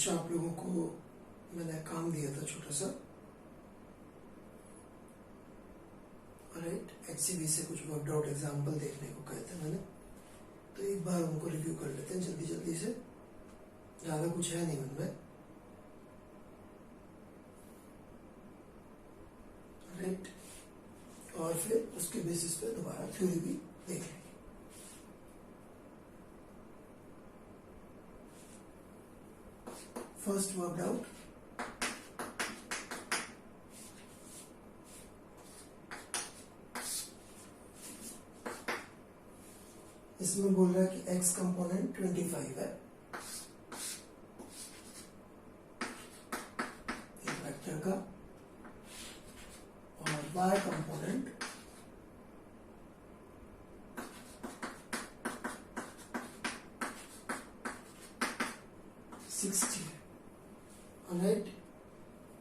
कुछ आप लोगों को मैंने काम दिया था छोटा सा, राइट। HCV से कुछ वर्कड आउट एग्जाम्पल देखने को कहे थे मैंने, तो एक बार उनको रिव्यू कर लेते हैं जल्दी जल्दी से, ज़्यादा कुछ है नहीं उनमें, राइट। और फिर उसके बेसिस पे दोबारा थ्योरी भी देख लेंगे। फर्स्ट वर्कड आउट, इसमें बोल रहा है कि x कंपोनेंट 25 है, एक वेक्टर का, और y कंपोनेंट 60 है, राइट।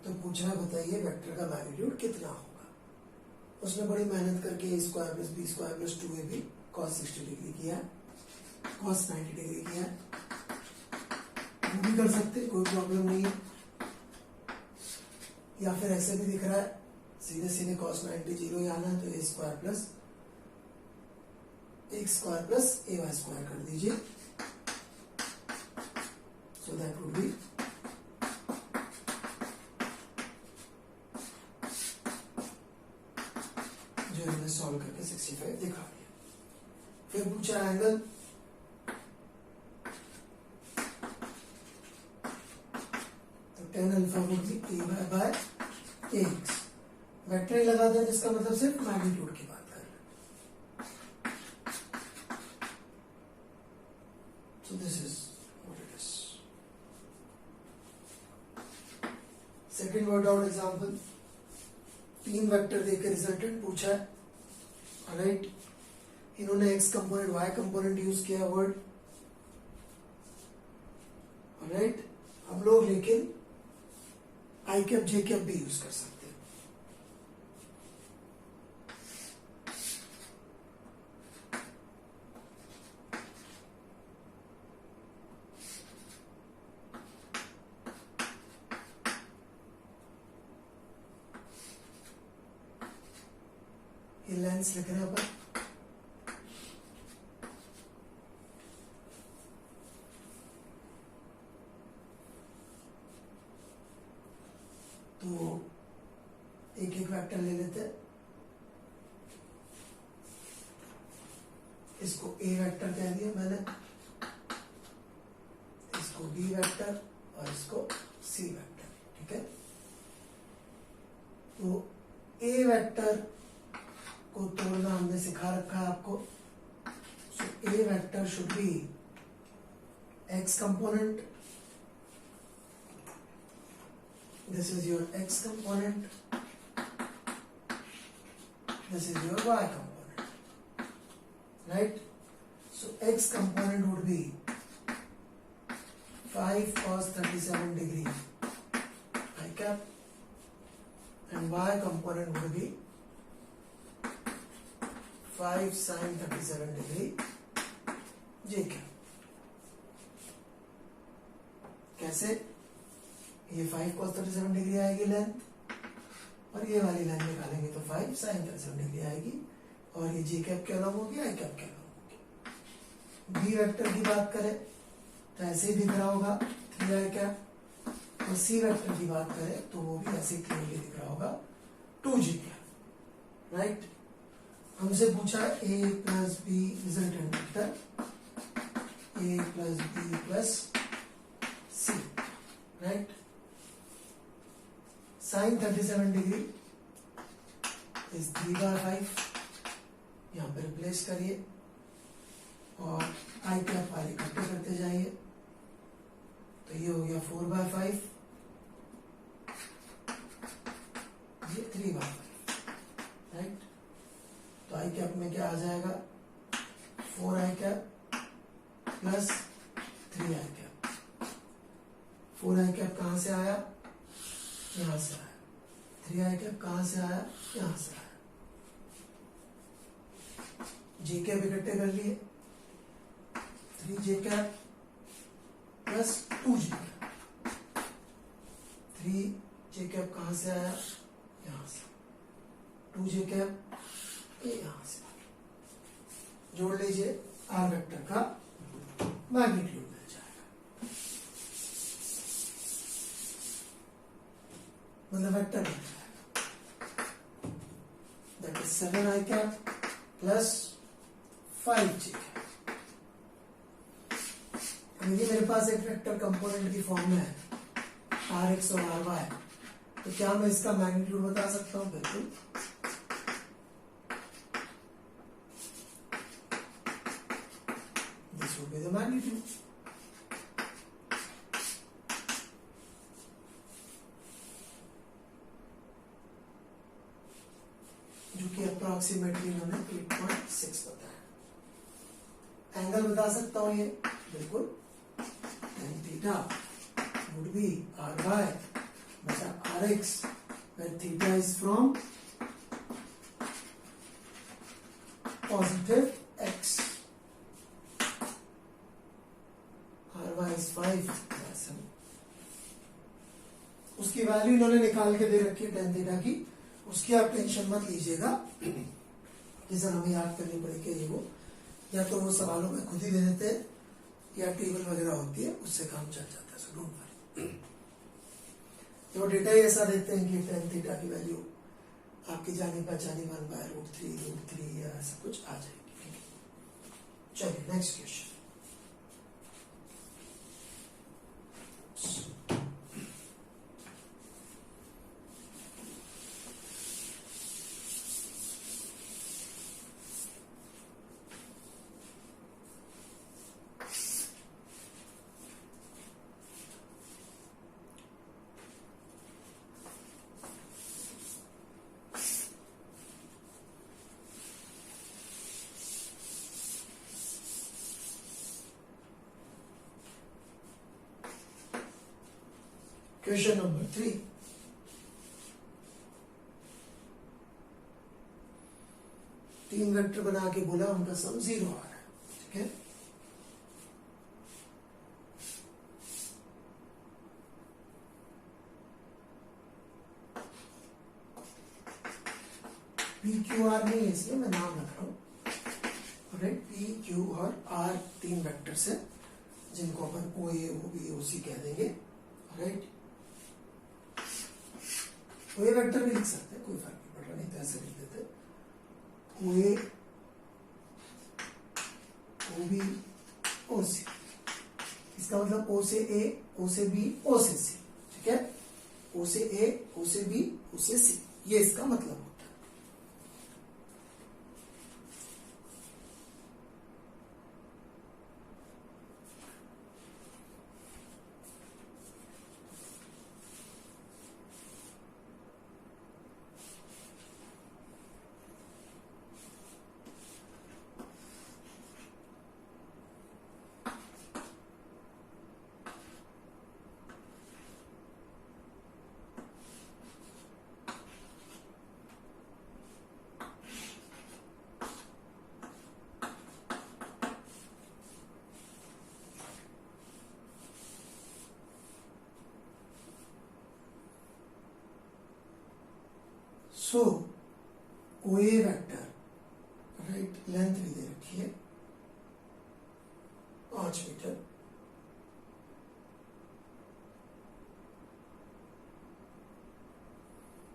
तो पूछा है बताइए वेक्टर का मैग्नीट्यूड कितना होगा। उसने बड़ी मेहनत करके a square plus b square plus 2ab cos 60 degree किया, cos 90 डिग्री किया, वो भी कर सकते, कोई प्रॉब्लम नहीं है। या फिर ऐसे भी दिख रहा है सीधे सीधे cos 90 जीरो ही आना है, तो a square plus x square plus ay square कर दीजिए, सो दैट वुड बी जो हमने सॉल्व करके 65 दिखा दिया। फिर पूछा एंगल, तो tan alpha would be a by ax, vector ही लगा दें जिसका मतलब सिर्फ मैग्नीट्यूड की बात कर रहे हैं। सो this is what it is. Second word out example, 3 vector देकर रिजल्टेंट पूछा है, राइट। इन्होंने x component y component use किया वर्ड, राइट। हम लोग लेकिन i कैप j कैप भी यूज कर सकते हैं। ये लेंस लिख रहे हैं अपन, तो एक एक वेक्टर ले लेते हैं। इसको a वेक्टर कह दिया मैंने, इसको b वेक्टर और इसको c वेक्टर, ठीक है। तो a वेक्टर को तोड़ना हमने सिखा रखा है आपको। सो a vector should be x component, this is your x component, this is your y component, right? So x component would be 5 cos 37 degree I cap, and y component would be 5 sin 37 degree j cap. कैसे? ये 5 cos 37 degree आएगी length, और ये वाली line निकालेंगे तो 5 sin 37 degree आएगी, और ये जी कैप क्या अलग होगी, आई कैप क्या अलग होगी। बी वेक्टर की बात करें तो ऐसे ही दिख रहा होगा 3i कैप, और सी वेक्टर की बात करें तो वो भी ऐसे क्लियरली दिख रहा होगा 2g कैप, राइट। हमसे पूछा a plus B resultant vector, a plus B plus C, right. Sine 37 degree is 3/5, यहाँ पे रिप्लेस करिए और आई कैप वाले इकट्ठे करते जाइए, तो ये हो गया 4/5, ये 3/5, राइट। तो आई कैप में क्या आ जाएगा, 4i cap plus 3i cap. 4i cap कहां से आया, यहां से आया। 3i कैप कहां से आया, यहां से आया। जे कैप इकट्ठे कर लिए, 3j cap plus 2g cap, 3 जे कैप कहां से आया, यहां से, 2 जे कैप ये यहां से, जोड़ लीजिए, आर वेक्टर का मैग्नीट्यूड मिल जाएगा, मतलब वेक्टर मिल जाएगा, that is 7 I cap plus 5 J cap. ये मेरे पास एक वेक्टर कंपोनेंट की फॉर्म में है आर एक्स और आर वाई, तो क्या मैं इसका मैग्नीट्यूड बता सकता हूं? बिल्कुल, this would be the magnitude. जो कि अप्रोक्सीमेटली मैंने 8.6 बताया। एंगल बता सकता हूं ये, बिल्कुल, tan theta would be ry beta rx, where theta is from positive x, ry is 5, उसकी वैल्यू इन्होंने निकाल के दे रखी है tan theta की, उसकी आप टेंशन मत लीजिएगा, ये सर हमें याद करनी पड़ेगी, ये वो या तो वो सवालों में खुद ही दे देते हैं या टेबल वगैरह होती है उससे काम चल जाता है, सो डोंट वरी। तो डेटा ही ऐसा देते हैं कि tan थीटा की वैल्यू आपकी जानी पहचानी 1/√3 या ऐसा कुछ आ जाएगी, ठीक है। चलिए नेक्स्ट क्वेश्चन। क्वेश्चन नंबर 3, तीन वेक्टर बना के बोला उनका सम 0 आ रहा है, ठीक है। पी क्यू आर नहीं है इसलिए मैं नाम रख रहा हूं, राइट। पी क्यू और आर तीन वेक्टर्स है जिनको अपन ओ ए ओ बी ओ सी कह देंगे, राइट। ओ ए वेक्टर भी लिख सकते हैं, कोई फर्क नहीं पड़ रहा, नहीं तो ऐसे लिख देते ओ ए ओ बी ओ सी, इसका मतलब ओ से ए, ओ से बी, ओ से सी, ठीक है। ओ से ए, ओ से बी, ओ से सी, ये इसका मतलब होता है। सो ओ ए वेक्टर, राइट, लेंथ भी दे रखी है 5 मीटर,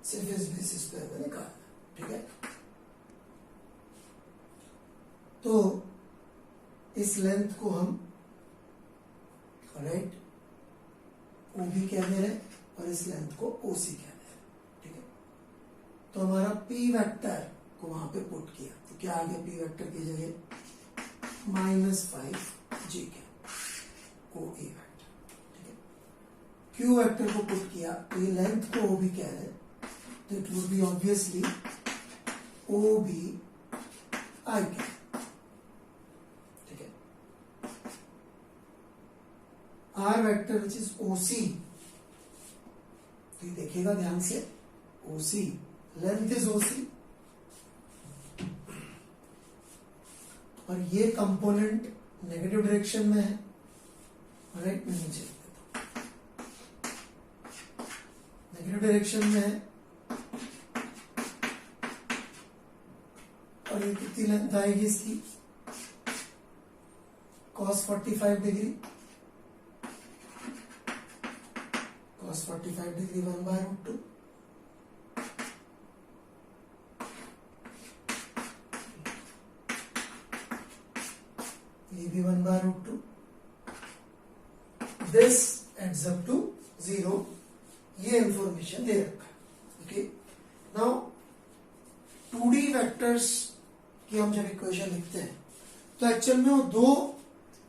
सिर्फ इस बेसिस पे हमें निकालना, ठीक है। तो इस लेंथ को हम, राइट, ओ बी कह दे रहे हैं और इस लेंथ को ओ सी कह दे रहे हैं, ठीक है। तो हमारा पी वेक्टर को वहां पे पुट किया, तो क्या आ गया पी वेक्टर की जगह -5 जी कैप ओ ए वेक्टर, ठीक है। क्यू वेक्टर को पुट किया, तो ये लेंथ को ओ बी कह रहे हैं, तो it would be obviously O B I cap, ठीक है। R vector which is O C, तो ये देखिएगा ध्यान से, ओ सी, लेंथ इज ओ सी, और ये कंपोनेंट नेगेटिव डायरेक्शन में है, राइट। मैं नीचे लिख देता हूं, नेगेटिव डायरेक्शन में है और ये कितनी लेंथ आएगी इसकी cos 45 डिग्री, cos 45 डिग्री 1/√2 ये भी 1/√2. This adds up to 0. ये इंफॉर्मेशन दे रखा है. ओके, नाउ 2D वेक्टर्स की हम जब इक्वेशन लिखते हैं तो एक्चुअल में वो दो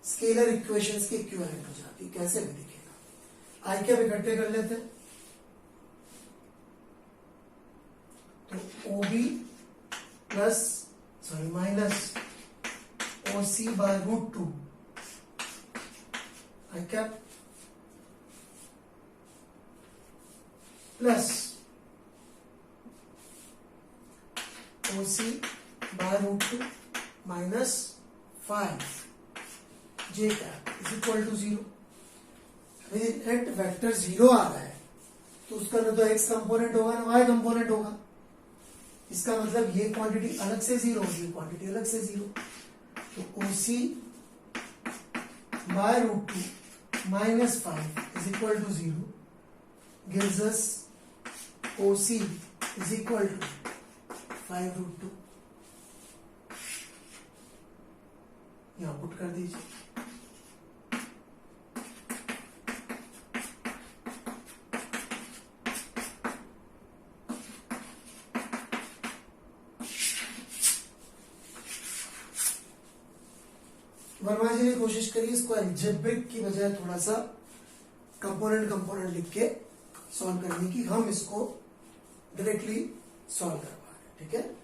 स्केलर इक्वेशंस के इक्विवेलेंट हो जाती है. कैसे भी दिखेगा, आई कैप इकट्ठे कर लेते हैं. तो OB plus sorry minus OC/√2 I cap plus OC/√2 minus 5 J cap is equal to 0. Net vector 0 आ रहा है तो उसका ना तो x कंपोनेंट होगा ना y कंपोनेंट होगा. इसका मतलब ये क्वांटिटी अलग से 0 होगी, ये क्वांटिटी अलग से 0. तो OC/√2 minus 5 is equal to 0 gives us OC is equal to 5√2. यहां पुट कर दीजिए. वर्मा जी ने कोशिश करी इसको अलजेब्रिक की बजाय थोड़ा सा कंपोनेंट लिख के सॉल्व करने की. हम इसको डायरेक्टली सॉल्व करवा रहे हैं. ठीक है,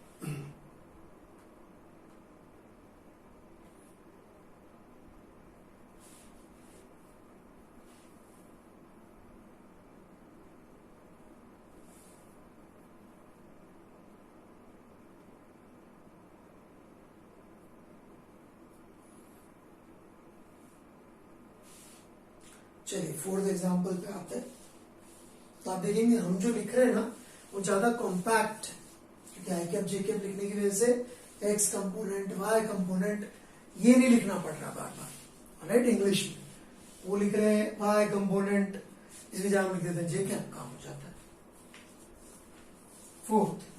चलिए फोर्थ एग्जांपल पे आते हैं. तो आप देखेंगे हम जो लिख रहे हैं ना वो ज्यादा कॉम्पैक्ट है, क्योंकि आई कैप जे कैप लिखने की वजह से एक्स कंपोनेंट वाई कंपोनेंट ये नहीं लिखना पड़ रहा बार बार. राइट, इंग्लिश में वो लिख रहे हैं वाई कंपोनेंट, इसकी जगह लिख देते हैं जे कैप, काम हो जाता है. फोर्थ,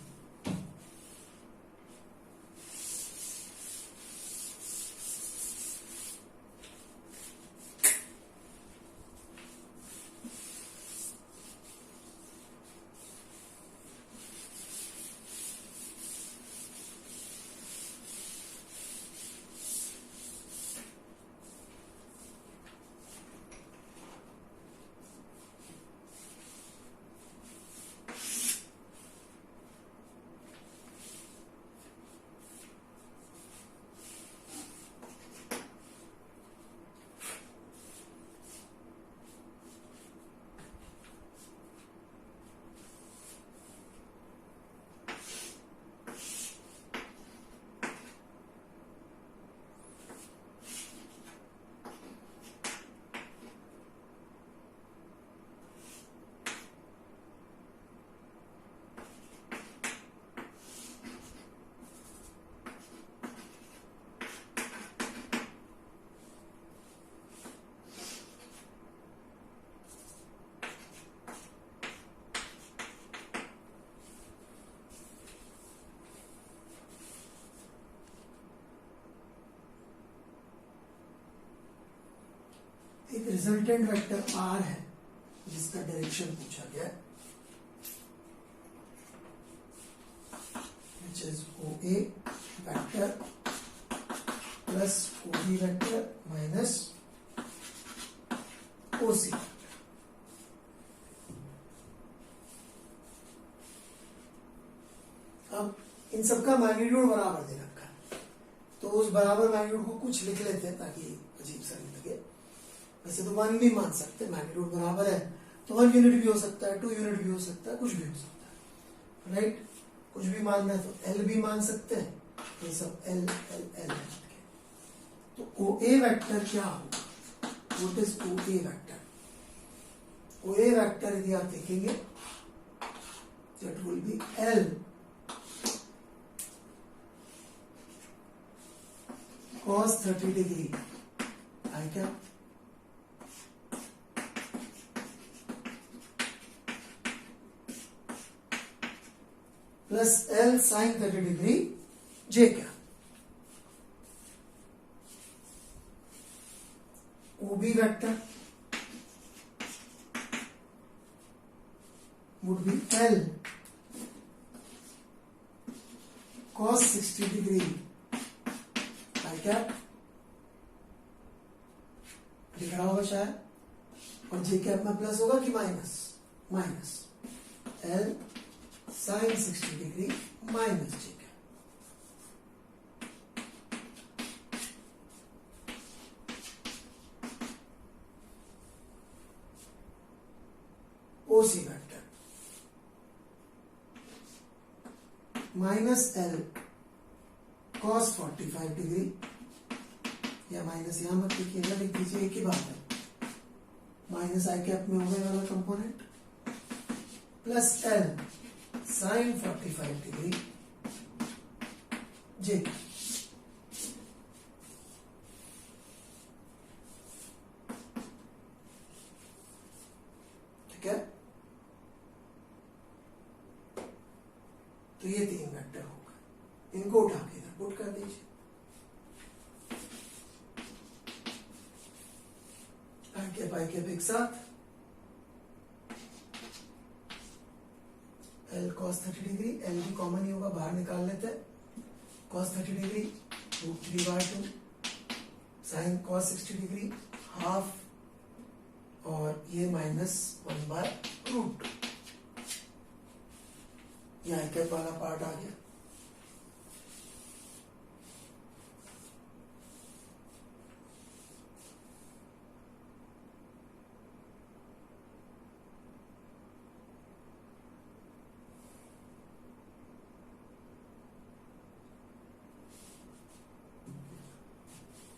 एक रिजल्टेंट वेक्टर R है जिसका डायरेक्शन पूछा गया है, which is OA vector plus OB vector minus OC. अब इन सबका मैग्नीट्यूड बराबर दे रखा है तो उस बराबर मैग्नीट्यूड को कुछ लिख लेते हैं ताकि अजीब सा नहीं लगे. वैसे तो 1 भी मान सकते, मैग्नीट्यूड बराबर है तो 1 यूनिट भी हो सकता है, 2 यूनिट भी हो सकता है, कुछ भी हो सकता है. राइट, कुछ भी मानना है तो L भी मान सकते हैं. ये सब L L L है. तो OA वेक्टर क्या होगा? What is OA vector? कोई वेक्टर यदि आप देखेंगे तो it will be L cos 30 degree I cap plus L sin 30 degree J cap. OB vector would be L cos 60 degree I cap दिख रहा होगा शायद, और J कैप में प्लस होगा कि minus, minus L sin 60 degree minus J cap. OC vector minus L cos 45 degree, या minus यहां मत लिखिएगा, लिख दीजिए एक ही बात है, माइनस आई कैप में होगा वाला component plus L sin 45 degree J. ठीक है, तो ये तीन वेक्टर होगा, इनको उठा के इधर पुट कर दीजिए. आई कैप एक साथ L cos 30 डिग्री, L भी कॉमन ही होगा, बाहर निकाल लेते हैं, cos 30 degree √3/2 sin cos 60 degree half, और ये -1/√2. ये आई कैप वाला पार्ट आ गया.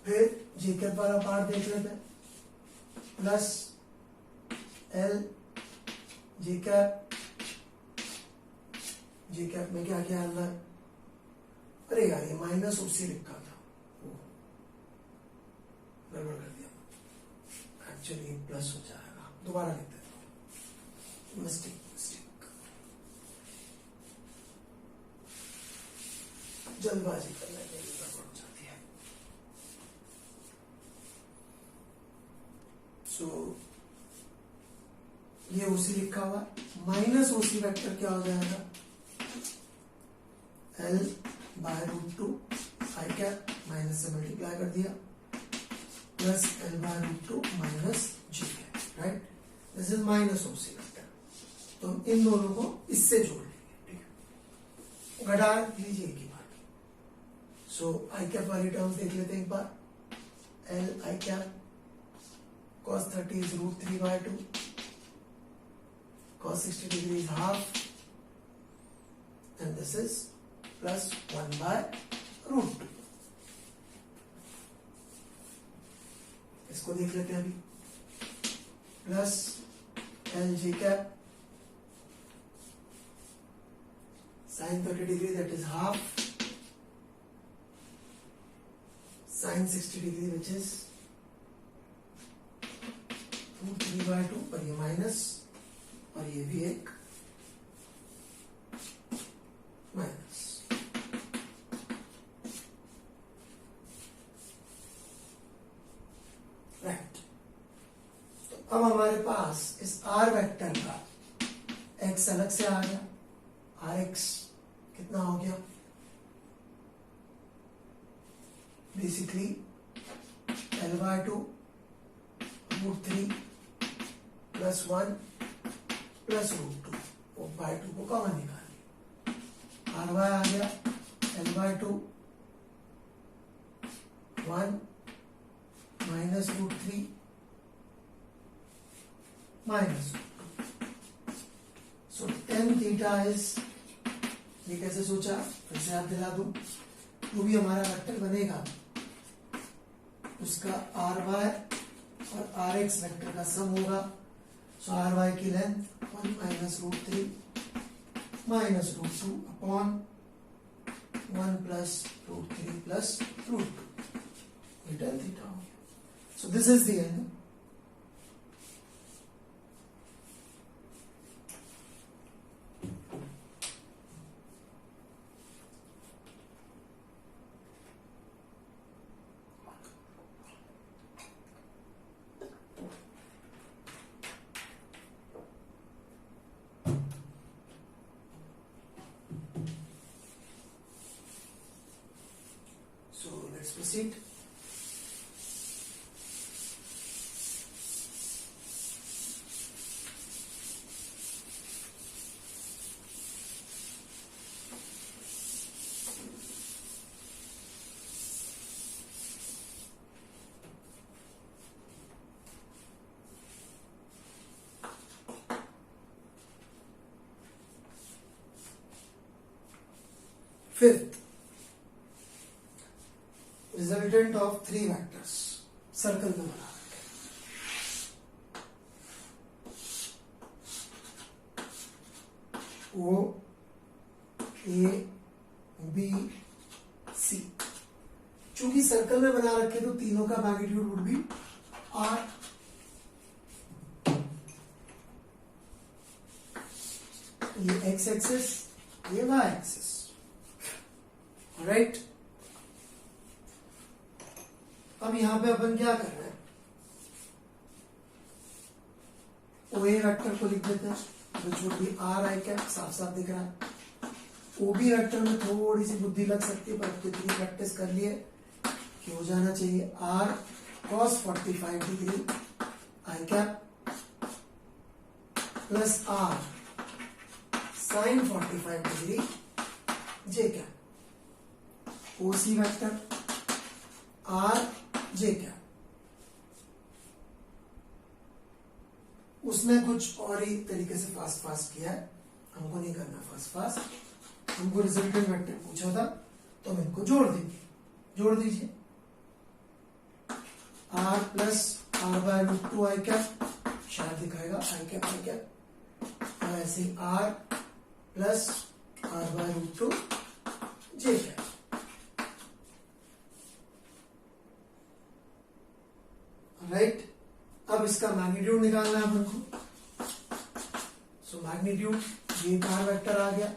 फिर J कैप वाला पार्ट देख लेते हैं, plus L J cap, J cap में क्या क्या आना है, अरे यार ये माइनस OC लिखा था, गड़बड़ कर दिया, एक्चुअली प्लस हो जाएगा, दोबारा लिख देता हूं, मिस्टेक मिस्टेक, जल्दबाजी करने के लिए गड़बड़ हो जाती है. सो ये OC लिखा हुआ, माइनस OC वेक्टर क्या हो जाएगा, L /√2 आई कैप, माइनस से मल्टीप्लाई कर दिया, plus L /√2 minus J cap, right. This is minus OC vector, तो हम इन दोनों को इससे जोड़ लेंगे. ठीक है, घटा लीजिए एक ही बात. सो आई कैप वाली टर्म्स देख लेते हैं एक बार. L I cap cos 30 is √3/2, cos 60 degree is half, and this is plus 1/√2. इसको देख लेते हैं अभी, plus L J cap sin 30 degree that is half, sin 60 degree which is √3/2, पर ये माइनस और ये भी एक माइनस. राइट, तो अब हमारे पास इस R वेक्टर का x अलग से आ गया, Rx कितना हो गया, बेसिकली L/2 √3 प्लस 1 प्लस √2, वो /2 को कॉमन निकालिए, RY आ गया L/2 1 minus √3 minus √2. So tan theta is, ये कैसे सोचा, फिर से याद दिला दूं, जो भी हमारा वेक्टर बनेगा उसका RY और Rx वेक्टर का सम होगा. सो आर वाई की length 1 minus root 3 minus root 2 upon 1 plus root 3 plus root 2 ये tan थीटा हो गया. So this is the angle. So let's proceed. Fifth, resultant of three vectors circle में बना रखे. O A B C. चूंकि circle में बना रखे तो तीनों का मैग्नीट्यूड वुड बी R. ये x एक्सिस, ये y एक्सिस. राइट. अब यहां पे अपन क्या कर रहे हैं, ओ ए वेक्टर को लिख देते हैं which would be are I cap. साफ साफ दिख रहा है. ओ बी वेक्टर में थोड़ी सी बुद्धि लग सकती है, पर कितनी प्रैक्टिस कर लिए कि हो जाना चाहिए R cos 45 degree I cap plus R sine 45 degree J cap. OC vector R J cap. उसने कुछ और ही तरीके से फास्ट फास्ट किया है, हमको नहीं करना फास्ट फास्ट. हमको रिजल्टेंट वेक्टर पूछा था तो हम इनको जोड़ देंगे. जोड़ दीजिए. R plus R by root 2 I cap, शायद दिखाएगा आई कैप. और ऐसे R plus R by root 2 J cap. Right. अब इसका मैग्नीट्यूड निकालना है अपन को. सो मैग्नीट्यूड ये आर वेक्टर आ गया,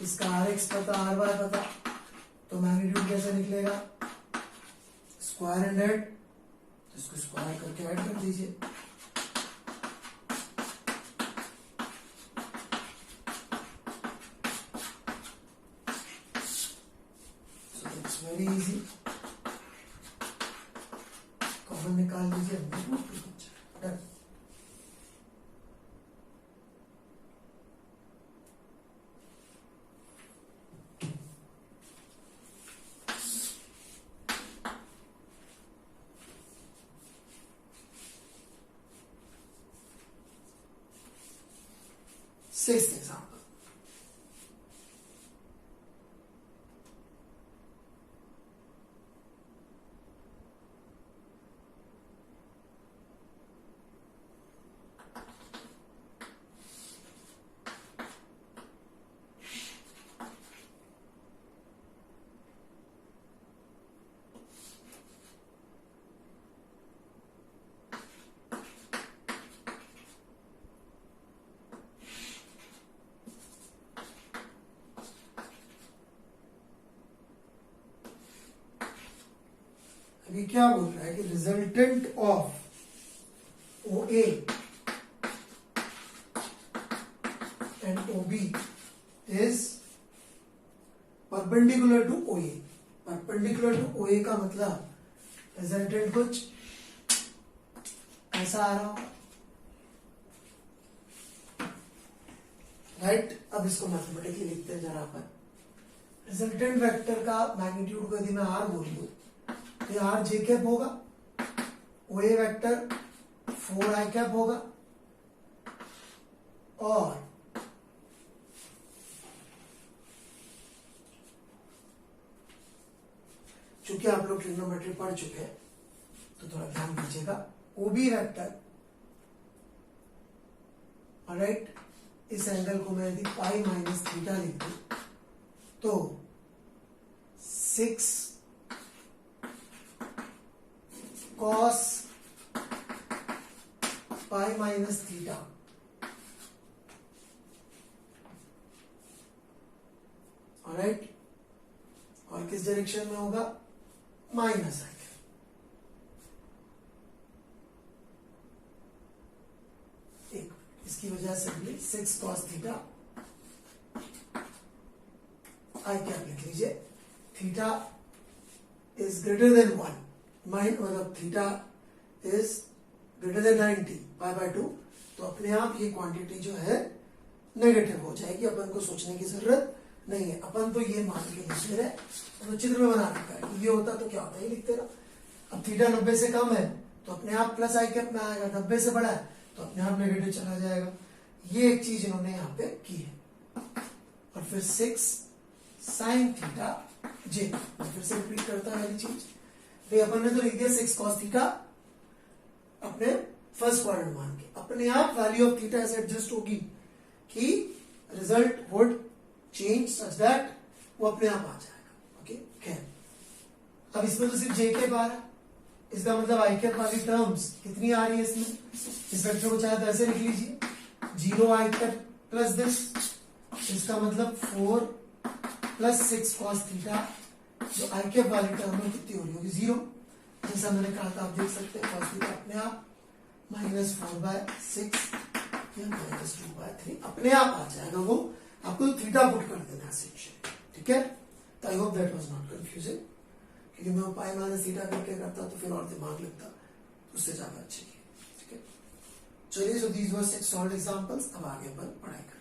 इसका आर एक्स पता आर वाई पता, तो मैग्नीट्यूड कैसे निकलेगा, स्क्वायर एंड ऐड. तो इसको स्क्वायर करके ऐड कर दीजिए. So it's very easy. Common निकाल लीजिए. डन. Sixth example. अभी क्या बोल रहा है कि resultant of O A and O B is perpendicular to O A. Perpendicular to O A का मतलब रिजल्टेंट कुछ ऐसा आ रहा होगा. राइट. अब इसको मैथमेटिकली लिखते हैं जरा अपन. रिजल्टेंट वेक्टर का मैग्नीट्यूड को यदि मैं आर बोल दूं तो आर जे कैप होगा, ओ ए वेक्टर 4 आई कैप होगा, और चूंकि आप लोग ट्रिग्नोमेट्री पढ़ चुके हैं तो थोड़ा ध्यान दीजिएगा. ओ बी वेक्टर ऑलराइट, इस एंगल को मैं यदि पाई माइनस थीटा लिख दूं तो 6 cos pi minus theta alright, और किस डायरेक्शन में होगा, माइनस आई। एक इसकी वजह से भी 6 कॉस थीटा आई कैप लिख लीजिए, थीटा इज ग्रेटर देन 1, मतलब theta is greater than 90 pi by 2, तो अपने आप ये क्वांटिटी जो है नेगेटिव हो जाएगी, अपन को सोचने की जरूरत नहीं है, अपन तो ये मान के लिख रहे हैं, तो चित्र में बना रखा है, ये होता तो क्या होता है, ये लिखते रहो। अब थीटा 90 से कम है तो अपने आप प्लस आई कैप में आएगा, 90 से बड़ा है तो अपने आप नेगेटिव चला जाएगा। ये एक चीज इन्होंने यहाँ पे की है। और फिर 6 साइन थीटा जे, फिर से रिपीट करता है वाली चीज, भाई अपन ने तो लिख दिया 6 कॉस थीटा अपने फर्स्ट क्वाड्रेंट मान के, अपने आप वैल्यू ऑफ थीटा ऐसे एडजस्ट होगी कि result would change such that वो अपने आप आ जाएगा। ओके, खैर अब इसमें तो सिर्फ जे कैप आ रहा है, इसका मतलब आई कैप वाली टर्म्स कितनी आ रही है इसमें, इस वेक्टर को चाहे तो ऐसे लिख लीजिए 0 आई कैप प्लस दिस, इसका मतलब 4 प्लस 6 कॉस थीटा, जो आई कैप वाली टर्म में कितनी हो रही होगी 0, जैसा मैंने कहा था आप देख सकते हैं कॉस थीटा अपने आप -4/6 या -2/3 अपने आप आ जाएगा, वो आपको थीटा पुट कर देना है सेक्शन, ठीक है। तो I hope that was not confusing, क्योंकि मैं पाई माइनस थीटा करके करता तो फिर और दिमाग लगता, उससे ज्यादा अच्छी है, ठीक है। चलिए, so these were 6 solved examples, अब आगे अपन पढ़ाई करें।